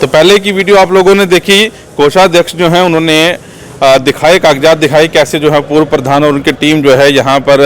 पहले की वीडियो आप लोगों ने देखी, कोषाध्यक्ष जो हैं उन्होंने दिखाए, कागजात दिखाए कैसे जो है पूर्व प्रधान और उनकी टीम जो है यहाँ पर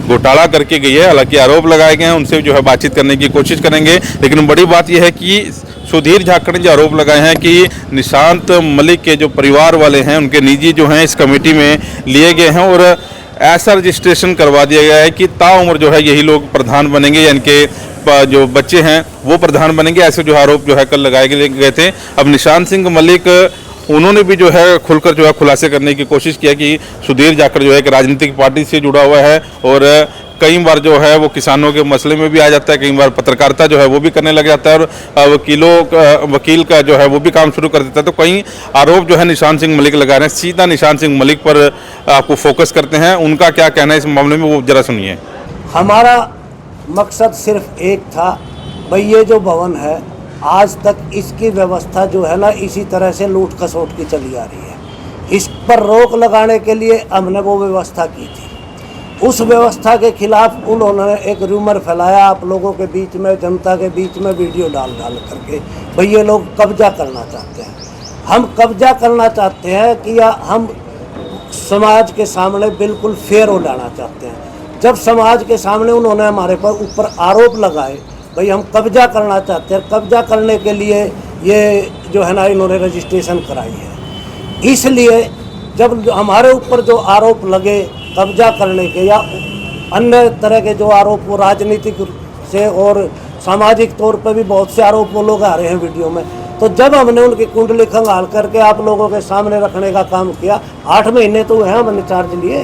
घोटाला करके गई है। हालांकि आरोप लगाए गए हैं, उनसे जो है बातचीत करने की कोशिश करेंगे। लेकिन बड़ी बात यह है कि सुधीर जाखड़ ने जो आरोप लगाए हैं कि निशांत मलिक के जो परिवार वाले हैं उनके निजी जो हैं इस कमेटी में लिए गए हैं और ऐसा रजिस्ट्रेशन करवा दिया गया है कि ताउम्र जो है यही लोग प्रधान बनेंगे या इनके जो बच्चे हैं वो प्रधान बनेंगे। ऐसे जो आरोप जो है कल लगाए गए थे। अब निशांत सिंह मलिक उन्होंने भी जो है खुलकर जो है खुलासे करने की कोशिश किया कि सुधीर जाखड़ जो है एक राजनीतिक पार्टी से जुड़ा हुआ है और कई बार जो है वो किसानों के मसले में भी आ जाता है, कई बार पत्रकारिता जो है वो भी करने लग जाता है और वकील का जो है वो भी काम शुरू कर देता है। तो कई आरोप जो है निशांत सिंह मलिक लगा रहे हैं। सीधा निशांत सिंह मलिक पर आपको फोकस करते हैं, उनका क्या कहना है इस मामले में वो जरा सुनिए। हमारा मकसद सिर्फ एक था, भाई ये जो भवन है आज तक इसकी व्यवस्था जो है ना इसी तरह से लूट खसोट की चली आ रही है। इस पर रोक लगाने के लिए हमने वो व्यवस्था की थी। उस व्यवस्था के खिलाफ उन्होंने एक रूमर फैलाया आप लोगों के बीच में, जनता के बीच में वीडियो डाल करके, भाई ये लोग कब्जा करना चाहते हैं। हम कब्जा करना चाहते हैं कि या हम समाज के सामने बिल्कुल फेर हो लाना चाहते हैं। जब समाज के सामने उन्होंने हमारे पर ऊपर आरोप लगाए भाई हम कब्जा करना चाहते हैं, कब्जा करने के लिए ये जो है ना इन्होंने रजिस्ट्रेशन कराई है। इसलिए जब हमारे ऊपर जो आरोप लगे कब्जा करने के या अन्य तरह के जो आरोप वो राजनीतिक से और सामाजिक तौर पर भी बहुत से आरोप वो लोग आ रहे हैं वीडियो में, तो जब हमने उनकी कुंडली खंगाल करके आप लोगों के सामने रखने का काम किया, 8 महीने तो हैं हमने चार्ज लिए,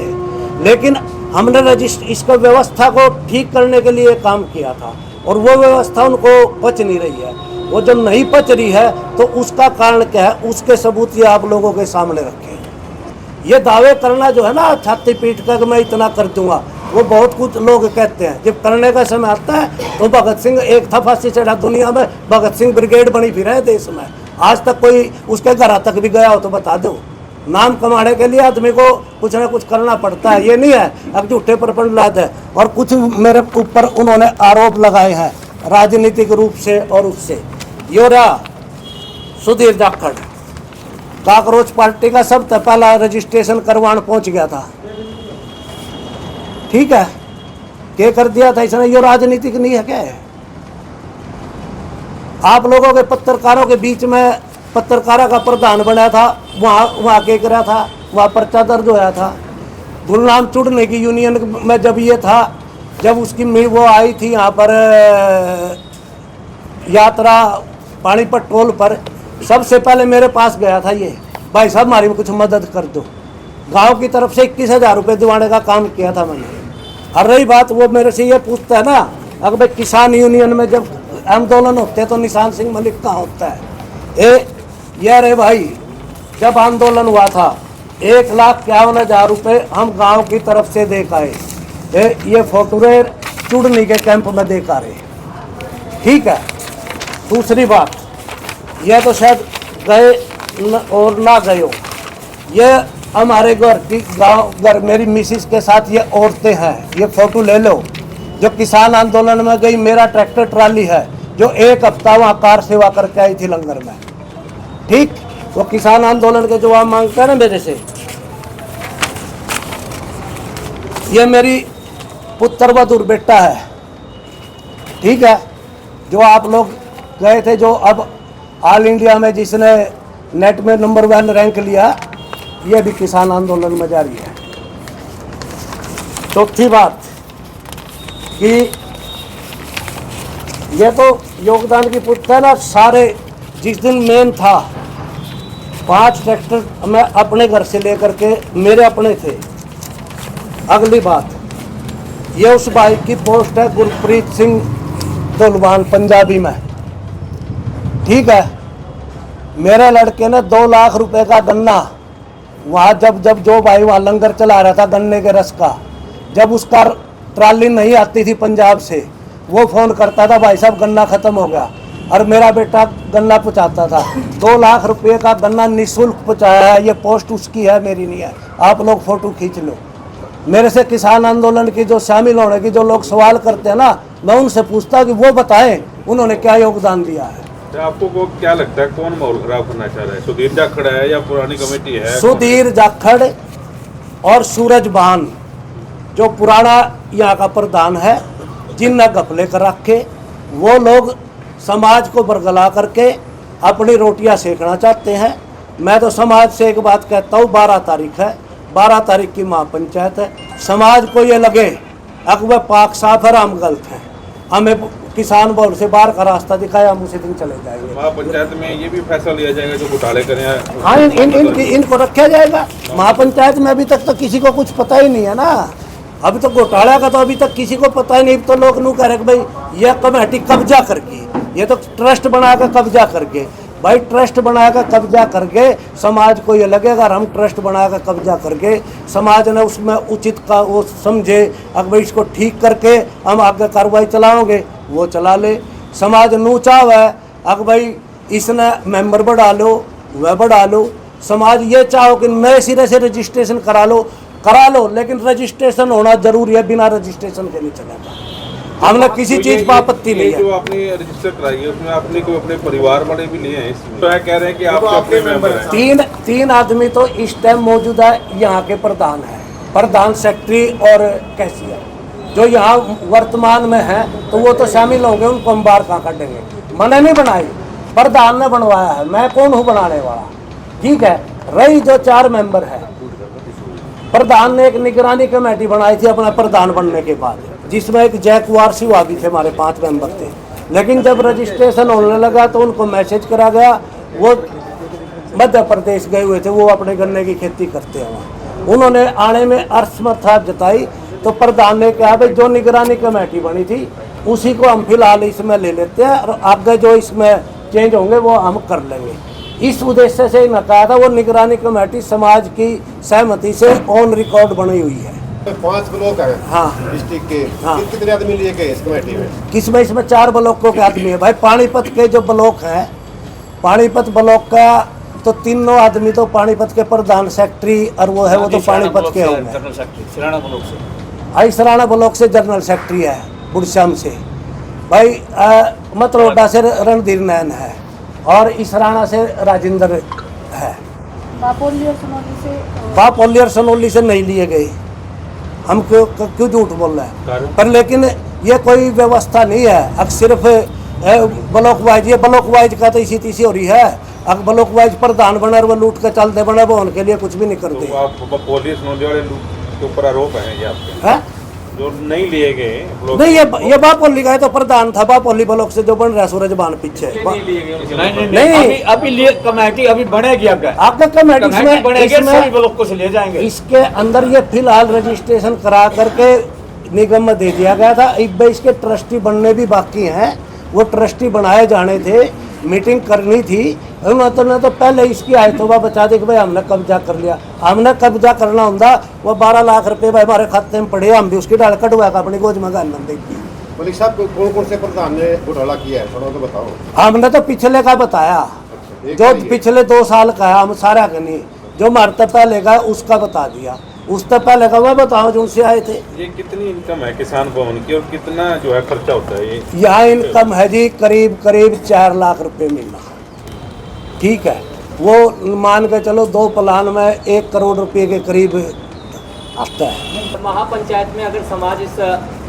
लेकिन हमने इसको व्यवस्था को ठीक करने के लिए काम किया था और वो व्यवस्था उनको पच नहीं रही है। वो जब नहीं पच रही है तो उसका कारण क्या है, उसके सबूत ये आप लोगों के सामने रखे। ये दावे करना जो है ना छाती पीट कर मैं इतना कर दूंगा, वो बहुत कुछ लोग कहते हैं, जब करने का समय आता है तो भगत सिंह एक था फांसी चढ़ा, दुनिया में भगत सिंह ब्रिगेड बनी फिर है देश में, आज तक कोई उसके घर तक भी गया हो तो बता दो। नाम कमाने के लिए आदमी को कुछ ना कुछ करना पड़ता है, ये नहीं है अब झूठे पर प्रहलाद है। और कुछ मेरे ऊपर उन्होंने आरोप लगाए हैं राजनीतिक रूप से और उससे। यो रहा सुधीर जाखड़, काकरोच पार्टी का सबसे पहला रजिस्ट्रेशन करवाने पहुंच गया था, ठीक है, क्या कर दिया था इसने, यो राजनीतिक नहीं है क्या है? आप लोगों के पत्रकारों के बीच में पत्रकारा का प्रधान बना था, वहाँ क्या करा था, वहाँ पर्चा दर्ज होया था। गुलनाम चुड़ने की यूनियन में जब ये था, जब उसकी वो आई थी यहाँ पर यात्रा पानीपत टोल पर, सबसे पहले मेरे पास गया था ये, भाई साहब हमारी कुछ मदद कर दो। गांव की तरफ से 21,000 रुपये दिवाने का काम किया था मैंने। और रही बात वो मेरे से ये पूछता है ना, अगर भाई किसान यूनियन में जब आंदोलन होते तो निशांत सिंह मलिक कहाँ होता है? ये रे भाई, जब आंदोलन हुआ था 1,51,000 रुपये हम गांव की तरफ से दे आए। ये फोटो रे चुड़नी के कैंप में दे आ रहे, ठीक है। दूसरी बात, यह तो शायद गए और ना गए हो, ये हमारे घर की घर मेरी मिसिस के साथ ये औरतें हैं, ये फोटो ले लो। जो किसान आंदोलन में गई, मेरा ट्रैक्टर ट्राली है जो 1 हफ्ता वहाँ कार सेवा करके आई थी लंगर में, ठीक। वो किसान आंदोलन के जवाब मांगते हैं ना मेरे से। ये मेरी पुत्र बहादुर बेटा है, ठीक है, जो आप लोग गए थे, जो अब ऑल इंडिया में जिसने नेट में नंबर 1 रैंक लिया, ये भी किसान आंदोलन में जारी है। चौथी बात कि ये तो योगदान की पुत्र है ना, सारे जिस दिन मेन था 5 ट्रैक्टर मैं अपने घर से लेकर के, मेरे अपने थे। अगली बात, ये उस भाई की पोस्ट है गुरप्रीत सिंह दुलवान पंजाबी में, ठीक है। मेरे लड़के ने 2 लाख रुपए का गन्ना वहाँ जब जो भाई वहाँ लंगर चला रहा था गन्ने के रस का, जब उसका ट्राली नहीं आती थी पंजाब से, वो फ़ोन करता था भाई साहब गन्ना ख़त्म हो गया, और मेरा बेटा गन्ना पहुँचाता था। 2 लाख रुपए का गन्ना निःशुल्क पहुँचाया है। ये पोस्ट उसकी है, मेरी नहीं है, आप लोग फ़ोटो खींच लो। मेरे से किसान आंदोलन की जो शामिल होने की जो लोग सवाल करते हैं ना, मैं उनसे पूछता कि वो बताएं उन्होंने क्या योगदान दिया है। तो आपको को क्या लगता है कौन माहौल खराब करना चाह रहा है? सुधीर जाखड़ है या पुरानी कमेटी है? सुधीर जाखड़ और सूरज बान जो पुराना यहाँ का प्रधान है, जिन घपले कर रखे, वो लोग समाज को बरगला करके अपनी रोटियां सेकना चाहते हैं। मैं तो समाज से एक बात कहता हूँ, 12 तारीख है, 12 तारीख की महापंचायत है। समाज को ये लगे अब वह पाक साफ है, हम गलत हैं, हमें किसान बोर्ड से बाहर का रास्ता दिखाया, हम उसी दिन चले जाएंगे। महापंचायत में ये भी फैसला लिया जाएगा जो घोटाले करें? हाँ, इनको रखा जाएगा। महापंचायत में अभी तक तो किसी को कुछ पता ही नहीं है ना। अभी तो घोटाला का तो अभी तक किसी को पता ही नहीं। तो लोग नू कह रहे कि भाई ये कमेटी कब्जा करके, ये तो ट्रस्ट बनाकर कब्जा करके। भाई ट्रस्ट बनाकर कब्जा करके समाज को ये लगेगा हम ट्रस्ट बनाकर कब्जा करके, समाज ने उसमें उचित का वो समझे अगर भाई इसको ठीक करके हम आगे कार्रवाई चलाओगे, वो चला ले। समाज नू चाव है अगर भाई इसने मेंबर बढ़ा लो, वह बढ़ा लो। समाज ये चाहो कि नए सिरे से रजिस्ट्रेशन करा लो, लेकिन रजिस्ट्रेशन होना जरूरी है, बिना रजिस्ट्रेशन के नहीं चलेगा। हमने किसी चीज पर आपत्ति नहीं है। जो आपने रजिस्टर कराई है उसमें आपने कोई अपने परिवार वाले भी लिए हैं इसमें? तो कह रहे हैं कि आप अपने मेंबर हैं। तीन आदमी तो इस टाइम मौजूदा यहाँ के प्रधान है, प्रधान, सेक्रेटरी और कैशियर जो यहाँ वर्तमान में है, तो वो तो शामिल होंगे, उनको हम बाहर कहाँ काटेंगे। मैंने नहीं बनाई, प्रधान ने बनवाया है, मैं कौन हूँ बनाने वाला, ठीक है। रही जो 4 मेंबर है, प्रधान ने एक निगरानी कमेटी बनाई थी अपना प्रधान बनने के बाद, जिसमें एक जयकुमार सिवागी थे, हमारे 5 मेंबर थे। लेकिन जब रजिस्ट्रेशन होने लगा तो उनको मैसेज करा गया, वो मध्य प्रदेश गए हुए थे, वो अपने गन्ने की खेती करते हैं वहाँ। उन्होंने आने में असमर्था जताई, तो प्रधान ने कहा भाई जो निगरानी कमेटी बनी थी उसी को हम फिलहाल इसमें ले लेते हैं, और आगे जो इसमें चेंज होंगे वो हम कर लेंगे। इस उद्देश्य से मैं कहा था वो निगरानी कमेटी समाज की सहमति से ऑन रिकॉर्ड बनी हुई है। 5 ब्लॉक हैं हाँ डिस्ट्रिक्ट के। हाँ। कितने आदमी लिए गए इस कमेटी में? किसमें? इसमें 4 ब्लॉकों के आदमी है भाई। पानीपत के जो ब्लॉक है, पानीपत ब्लॉक का तो 3 आदमी तो पानीपत के प्रधान, सेक्रेटरी और वो है, वो तो पानीपत के होंगे। सराना ब्लॉक से जनरल सेक्रेटरी है, बुढ़श्याम से भाई। मतरोडा से रणधीर नैन है, और इसराना से राजेंद्र है। बापोली और सनोली से नहीं लिए गए। हम क्यों झूठ बोल रहे हैं? पर लेकिन ये कोई व्यवस्था नहीं है। अब सिर्फ ब्लॉक वाइज, ये ब्लॉक वाइज का तो इसी तीसी हो रही है। अब ब्लॉक वाइज प्रधान बने और वो लूट के चलते बने, वो उनके लिए कुछ भी नहीं करते। तो आप पुलिस नोले वाले के ऊपर आरोप है ये आपके? है जो नहीं लिए गए नहीं, ये बापोली का है तो प्रधान था बापोली ब्लॉक से जो बन रहा है सूरजबान पीछे। नहीं, अभी लिए कमेटी अभी बनेगी, आपका कमेटी इसमें ब्लॉकों से ले जाएंगे। इसके अंदर ये फिलहाल रजिस्ट्रेशन करा करके निगम में दे दिया गया था। अब इसके ट्रस्टी बनने भी बाकी हैं, वो ट्रस्टी बनाए जाने थे, मीटिंग करनी थी। उन्होंने तो पहले इसकी आयतोबा बचा दी कि भाई हमने कब्जा कर लिया। हमने कब्जा करना होता वो 12 लाख रुपए भाई हमारे खाते में पड़े, हम भी उसकी डाल कटवा का अपनी गोज में गान देखी। मलिक साहब कौन कौन से प्रधान ने घोटाला किया है, थोड़ा तो बताओ। हमने तो पिछले का बताया, जो पिछले 2 साल का है, हम सारा का नहीं, जो हमारे पहले का उसका बता दिया। उससे पहले का मैं बताओ जो उनसे आए थे। ये कितनी इनकम है किसान भवन की और कितना जो है खर्चा होता है? ये यहाँ इनकम है जी करीब 4 लाख रुपए महीना, ठीक है। वो मान के चलो 2 प्लान में 1 करोड़ रुपए के करीब आता है। महापंचायत में अगर समाज इस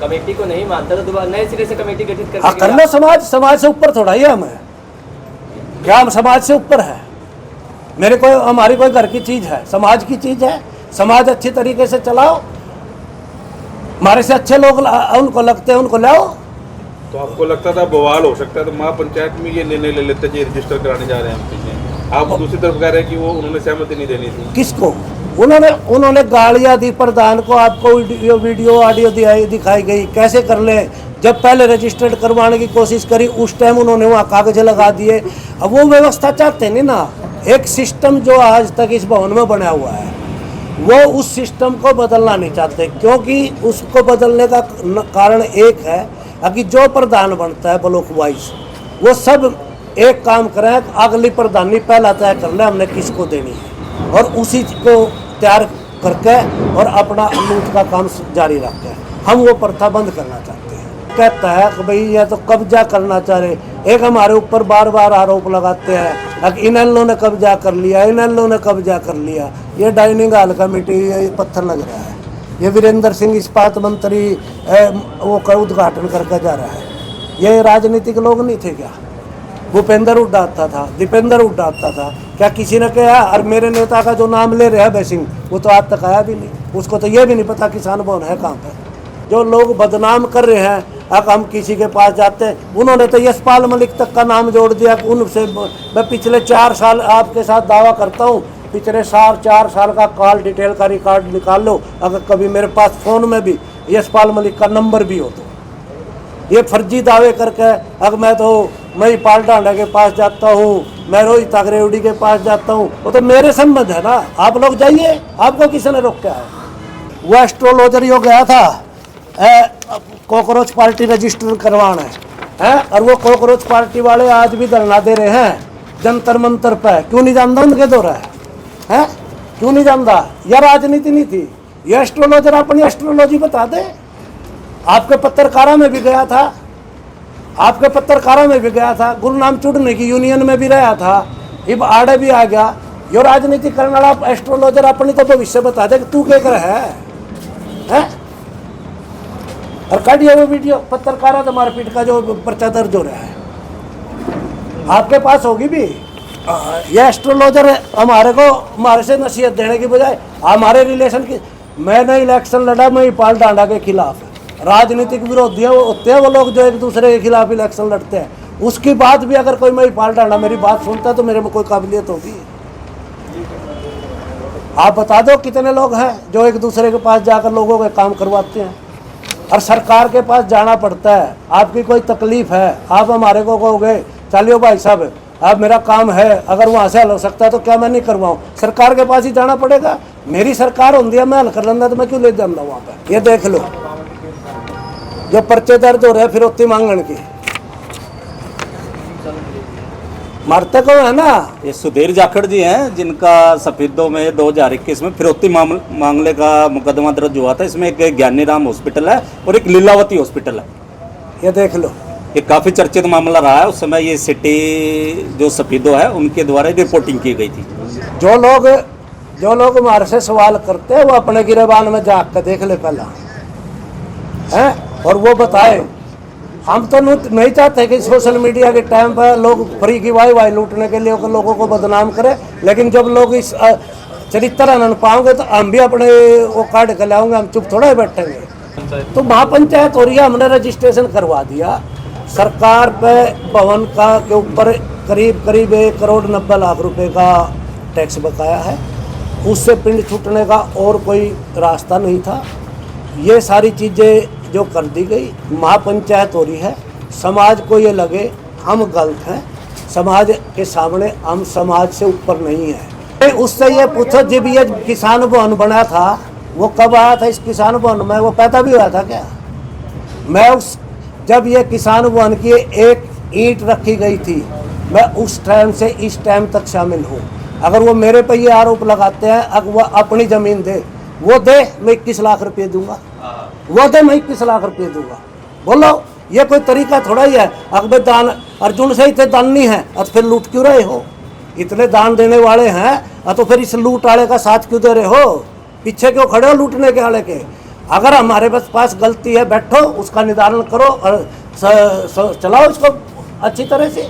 कमेटी को नहीं मानता तो दोबारा नए सिरे से कमेटी गठित करना। समाज से ऊपर थोड़ा ही हम है क्या? हम समाज से ऊपर है। हमारी कोई घर की चीज है, समाज की चीज है। समाज अच्छी तरीके से चलाओ, हमारे से अच्छे लोग उनको लगते हैं उनको लाओ। तो आपको लगता था बवाल हो सकता है तो महापंचायत में ये निर्णय ले लेते जी रजिस्टर कराने जा रहे हैं हम पीछे। आप दूसरी तरफ कह रहे हैं कि वो उन्होंने सहमति नहीं देनी थी। किसको? उन्होंने गालियां दी प्रधान को। आपको वीडियो ऑडियो दिखाई गई, कैसे कर ले। जब पहले रजिस्टर्ड करवाने की कोशिश करी उस टाइम उन्होंने वहाँ कागज लगा दिए। अब वो व्यवस्था चाहते नहीं ना। एक सिस्टम जो आज तक इस भवन में बना हुआ है वो उस सिस्टम को बदलना नहीं चाहते, क्योंकि उसको बदलने का कारण एक है कि जो प्रधान बनता है ब्लॉक वाइज वो सब एक काम करें, अगली प्रधानी पहला तय कर ले हमने किसको देनी है, और उसी को तैयार करके और अपना लूट का काम जारी रखें। हम वो प्रथा बंद करना चाहते हैं। कहता है कि भाई यह तो कब्जा करना चाह रहे, एक हमारे ऊपर बार बार आरोप लगाते हैं अब इन लोगों ने कब्जा कर लिया, इन लोगों ने कब्जा कर लिया। ये डाइनिंग हॉल कमेटी ये पत्थर लग रहा है। ये वीरेंद्र सिंह इस्पात मंत्री वो का उद्घाटन करके जा रहा है। ये राजनीतिक लोग नहीं थे क्या? भूपेंद्र हुड्डा आता था, दीपेंद्र हुड्डा आता था, क्या किसी ने कहा? और मेरे नेता का जो नाम ले रहे हैं भय सिंह, वो तो आज तक आया भी नहीं। उसको तो ये भी नहीं पता किसान भवन है कहाँ पर। जो लोग बदनाम कर रहे हैं, अब हम किसी के पास जाते हैं, उन्होंने तो यशपाल मलिक तक का नाम जोड़ दिया। उनसे मैं पिछले 4 साल आपके साथ दावा करता हूँ, पिछले 4 साल का कॉल डिटेल का रिकॉर्ड निकाल लो। अगर कभी मेरे पास फ़ोन में भी यशपाल मलिक का नंबर भी हो तो ये फर्जी दावे करके अब मैं पाल डांडा के पास जाता हूँ, मैं रोहित अग्रेवड़ी के पास जाता हूँ, वो तो मेरे संबंध है ना। आप लोग जाइए, आपको किसने रोका है? वो एस्ट्रोलॉजर यो गया था कॉकरोच पार्टी रजिस्टर करवाना है, और वो कॉकरोच पार्टी वाले आज भी धरना दे रहे हैं जंतर मंतर पे। क्यों नहीं जानता उनके दौरा है? क्यों नहीं जानता? यह राजनीति नहीं थी, ये एस्ट्रोलॉजर अपनी एस्ट्रोलॉजी बता दे। आपके पत्रकारा में भी गया था, आपके पत्रकारा में भी गया था, गुरुनाम चुड़ने की यूनियन में भी रहा था, अब आड़े भी आ गया। यो राजनीति करने वाला एस्ट्रोलॉजर अपनी तो भविष्य बता दे कि तू क्या कर है? और काटिए वो वीडियो पत्रकारा तो मारपीट का जो पर्चा दर्ज हो रहा है, आपके पास होगी भी। ये एस्ट्रोलॉजर हमारे से नसीहत देने की बजाय हमारे रिलेशन की। मैंने इलेक्शन लड़ा, मैं पाल डांडा के खिलाफ। राजनीतिक विरोधी होते हैं वो लोग जो एक दूसरे के खिलाफ इलेक्शन लड़ते हैं। उसकी बात भी अगर कोई मैं पाल डांडा मेरी बात सुनता है तो मेरे में कोई काबिलियत होगी? आप बता दो कितने लोग हैं जो एक दूसरे के पास जाकर लोगों के काम करवाते हैं। और सरकार के पास जाना पड़ता है। आपकी कोई तकलीफ है, आप हमारे को कहोगे चलियो भाई साहब अब मेरा काम है, अगर वहाँ से हल हो सकता है तो क्या मैं नहीं करवाऊँ? सरकार के पास ही जाना पड़ेगा। मेरी सरकार होती है, मैं हल कर लेंदा तो मैं क्यों ले जाऊँगा वहाँ पर? ये देख लो जो पर्चे दर्ज हो रहे हैं फिरौती मांगने की, मारते को है ना। ये सुधीर जाखड़ जी हैं जिनका सफेदों में 2021 में फिरौती मामले का मुकदमा दर्ज हुआ था। इसमें एक ज्ञानी राम हॉस्पिटल है और एक लीलावती हॉस्पिटल है। ये देख लो, ये काफ़ी चर्चित मामला रहा है। उस समय ये सिटी जो सफेदों है उनके द्वारा रिपोर्टिंग की गई थी। जो लोग हमारे से सवाल करते हैं वो अपने गिरेबान में जाग कर देख ले पहला हैं, और वो बताए। हम तो नहीं चाहते कि सोशल मीडिया के टाइम पर लोग फ्री की वाई लूटने के लिए लोगों को बदनाम करें, लेकिन जब लोग इस चरित्र आनंद पाओगे तो हम भी अपने वो कार्ड कर लाओगे, हम चुप थोड़ा ही बैठेंगे। तो महापंचायत हो रही है, हमने रजिस्ट्रेशन करवा दिया। सरकार पे भवन का के ऊपर करीब 1 करोड़ 90 लाख रुपए का टैक्स बकाया है। उससे पिंड छूटने का और कोई रास्ता नहीं था। ये सारी चीज़ें जो कर दी गई, महापंचायत हो रही है। समाज को ये लगे हम गलत हैं, समाज के सामने हम समाज से ऊपर नहीं है। उससे ये पूछो जब ये किसान भवन बना था वो कब आया था? इस किसान भवन में वो पैदा भी हुआ था क्या? मैं जब ये किसान भवन की एक ईंट रखी गई थी, मैं उस टाइम से इस टाइम तक शामिल हूँ। अगर वो मेरे पे ये आरोप लगाते हैं अगर वो अपनी ज़मीन दे, वो दे, मैं 21 लाख रुपये दूंगा। वो दे, मैं 21 लाख रुपये दूंगा। बोलो, ये कोई तरीका थोड़ा ही है। अकबर दान अर्जुन से इतने दान नहीं है और फिर लूट क्यों रहे हो? इतने दान देने वाले हैं तो फिर इस लूट वाले का साथ क्यों दे रहे हो? पीछे क्यों खड़े हो लूटने के वाले के? अगर हमारे पास गलती है, बैठो उसका निदान करो और चलाओ इसको अच्छी तरह से।